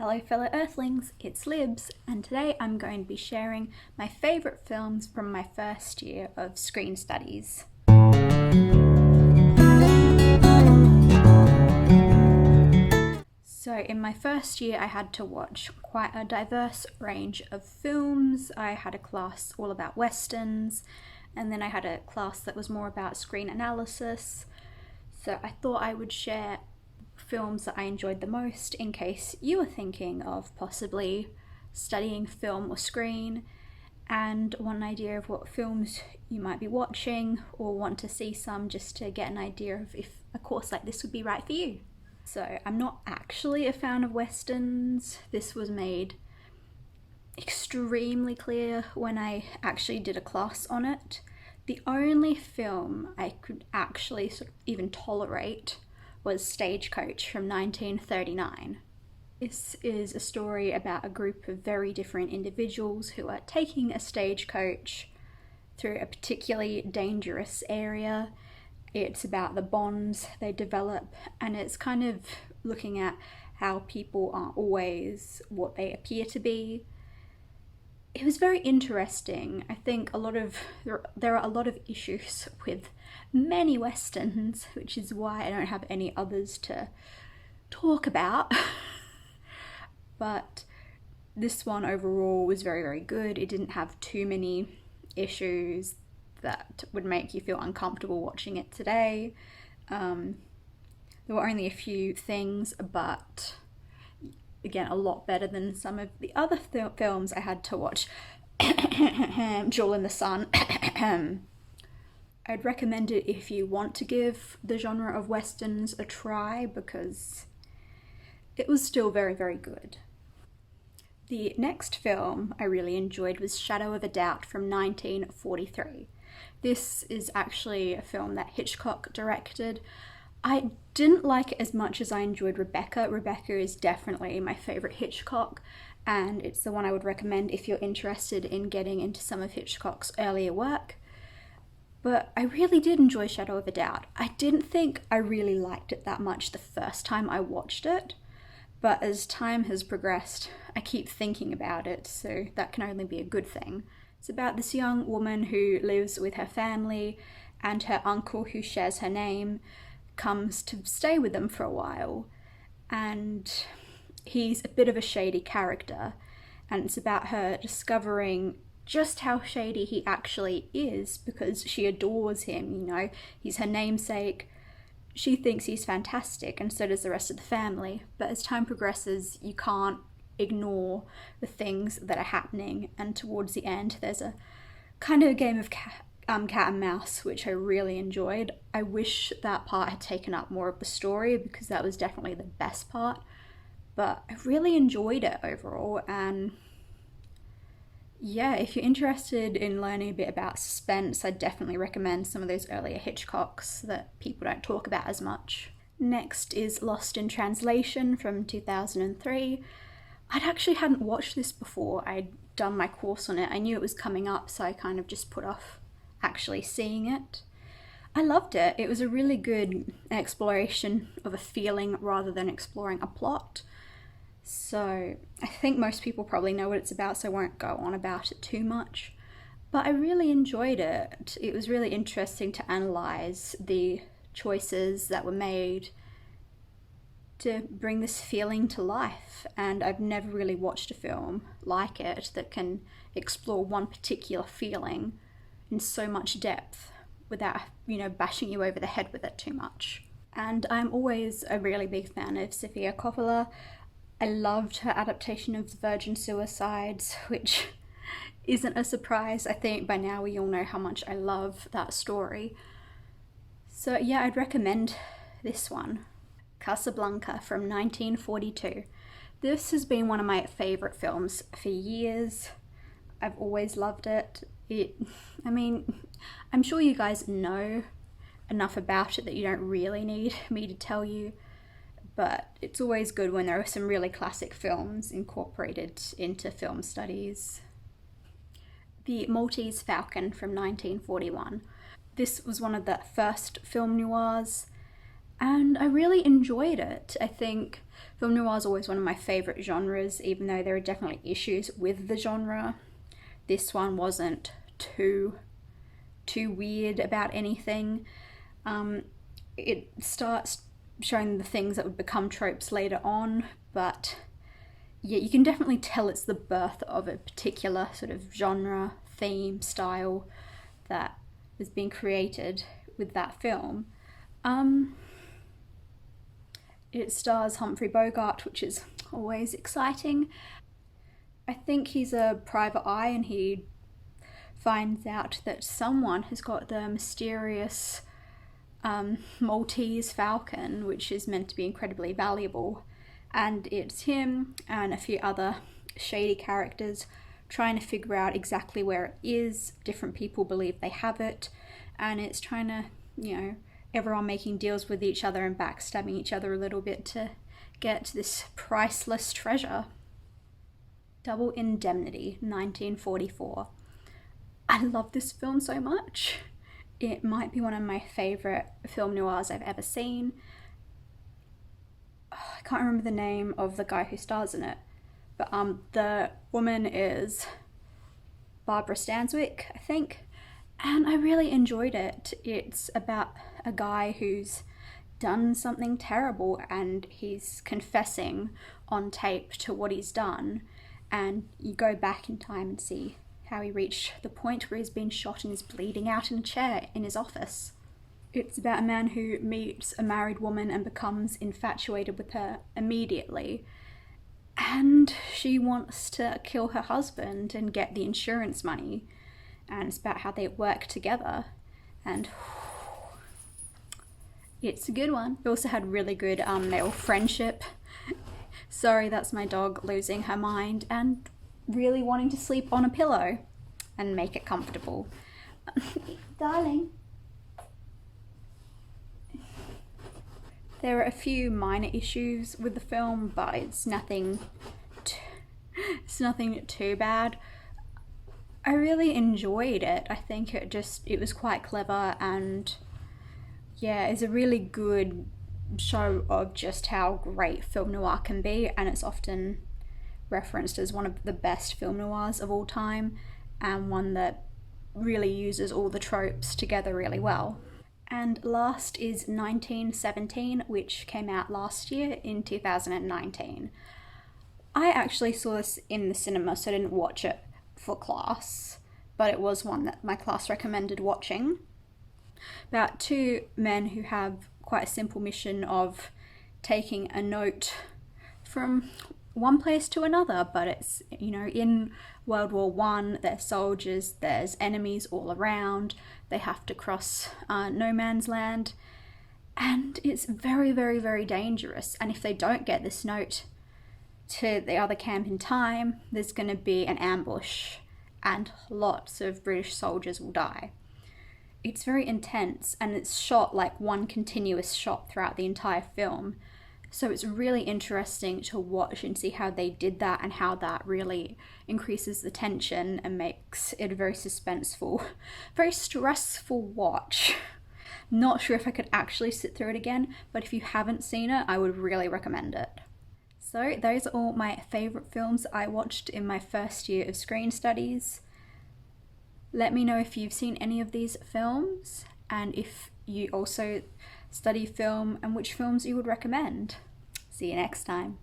Hello fellow Earthlings, it's Libs, and today I'm going to be sharing my favourite films from my first year of screen studies. So in my first year I had to watch quite a diverse range of films. I had a class all about westerns, and then I had a class that was more about screen analysis. So I thought I would share films that I enjoyed the most in case you were thinking of possibly studying film or screen and want an idea of what films you might be watching or want to see some just to get an idea of if a course like this would be right for you. So I'm not actually a fan of westerns. This was made extremely clear when I actually did a class on it. The only film I could actually sort of even tolerate was Stagecoach from 1939. This is a story about a group of very different individuals who are taking a stagecoach through a particularly dangerous area. It's about the bonds they develop, and it's kind of looking at how people aren't always what they appear to be. It was very interesting. I think there are a lot of issues with many westerns, which is why I don't have any others to talk about. But this one overall was very, very good. It didn't have too many issues that would make you feel uncomfortable watching it today. There were only a few things, but again, a lot better than some of the other films I had to watch. Jewel in the Sun. I'd recommend it if you want to give the genre of westerns a try, because it was still very, very good. The next film I really enjoyed was Shadow of a Doubt from 1943. This is actually a film that Hitchcock directed. I didn't like it as much as I enjoyed Rebecca. Rebecca is definitely my favourite Hitchcock, and it's the one I would recommend if you're interested in getting into some of Hitchcock's earlier work. But I really did enjoy Shadow of a Doubt. I didn't think I really liked it that much the first time I watched it, but as time has progressed, I keep thinking about it, so that can only be a good thing. It's about this young woman who lives with her family, and her uncle, who shares her name, comes to stay with them for a while, and he's a bit of a shady character, and it's about her discovering just how shady he actually is, because she adores him, he's her namesake. She thinks he's fantastic, and so does the rest of the family, but as time progresses you can't ignore the things that are happening, and towards the end there's a kind of a game of cat and mouse, which I really enjoyed. I wish that part had taken up more of the story, because that was definitely the best part, but I really enjoyed it overall. And yeah, if you're interested in learning a bit about suspense, I'd definitely recommend some of those earlier Hitchcocks that people don't talk about as much. Next is Lost in Translation from 2003. I'd actually hadn't watched this before. I'd done my course on it. I knew it was coming up, so I kind of just put off actually seeing it. I loved it. It was a really good exploration of a feeling rather than exploring a plot. So I think most people probably know what it's about, so I won't go on about it too much. But I really enjoyed it. It was really interesting to analyse the choices that were made to bring this feeling to life, and I've never really watched a film like it that can explore one particular feeling in so much depth without, bashing you over the head with it too much. And I'm always a really big fan of Sofia Coppola. I loved her adaptation of The Virgin Suicides, which isn't a surprise. I think by now we all know how much I love that story. So yeah, I'd recommend this one. Casablanca from 1942. This has been one of my favourite films for years. I've always loved it. I'm sure you guys know enough about it that you don't really need me to tell you, but it's always good when there are some really classic films incorporated into film studies. The Maltese Falcon from 1941. This was one of the first film noirs. and I really enjoyed it. I think film noir is always one of my favourite genres, even though there are definitely issues with the genre. This one wasn't too weird about anything. It starts showing the things that would become tropes later on, but yeah, you can definitely tell it's the birth of a particular sort of genre, theme, style that was being created with that film. It stars Humphrey Bogart, which is always exciting. I think he's a private eye and he finds out that someone has got the mysterious Maltese falcon, which is meant to be incredibly valuable. And it's him and a few other shady characters trying to figure out exactly where it is. Different people believe they have it, and it's trying to, everyone making deals with each other and backstabbing each other a little bit to get this priceless treasure. Double Indemnity, 1944. I love this film so much. It might be one of my favourite film noirs I've ever seen. I can't remember the name of the guy who stars in it, but the woman is Barbara Stanwyck, I think, and I really enjoyed it. It's about a guy who's done something terrible and he's confessing on tape to what he's done, and you go back in time and see how he reached the point where he's been shot and is bleeding out in a chair in his office. It's about a man who meets a married woman and becomes infatuated with her immediately, and she wants to kill her husband and get the insurance money, and it's about how they work together, and it's a good one. It also had really good male friendship. Sorry, that's my dog losing her mind and really wanting to sleep on a pillow and make it comfortable. Darling. There are a few minor issues with the film, but it's nothing too bad. I really enjoyed it. I think it was quite clever, and yeah, it's a really good show of just how great film noir can be, and it's often referenced as one of the best film noirs of all time, and one that really uses all the tropes together really well. And last is 1917, which came out last year in 2019. I actually saw this in the cinema, so I didn't watch it for class, but it was one that my class recommended watching. About two men who have quite a simple mission of taking a note from one place to another, but it's, in World War One, there's soldiers, there's enemies all around, they have to cross no man's land, and it's very, very, very dangerous, and if they don't get this note to the other camp in time, there's going to be an ambush, and lots of British soldiers will die. It's very intense, and it's shot like one continuous shot throughout the entire film. So it's really interesting to watch and see how they did that, and how that really increases the tension and makes it a very suspenseful, very stressful watch. Not sure if I could actually sit through it again, but if you haven't seen it, I would really recommend it. So those are all my favourite films I watched in my first year of screen studies. Let me know if you've seen any of these films, and if you also study film and which films you would recommend. See you next time.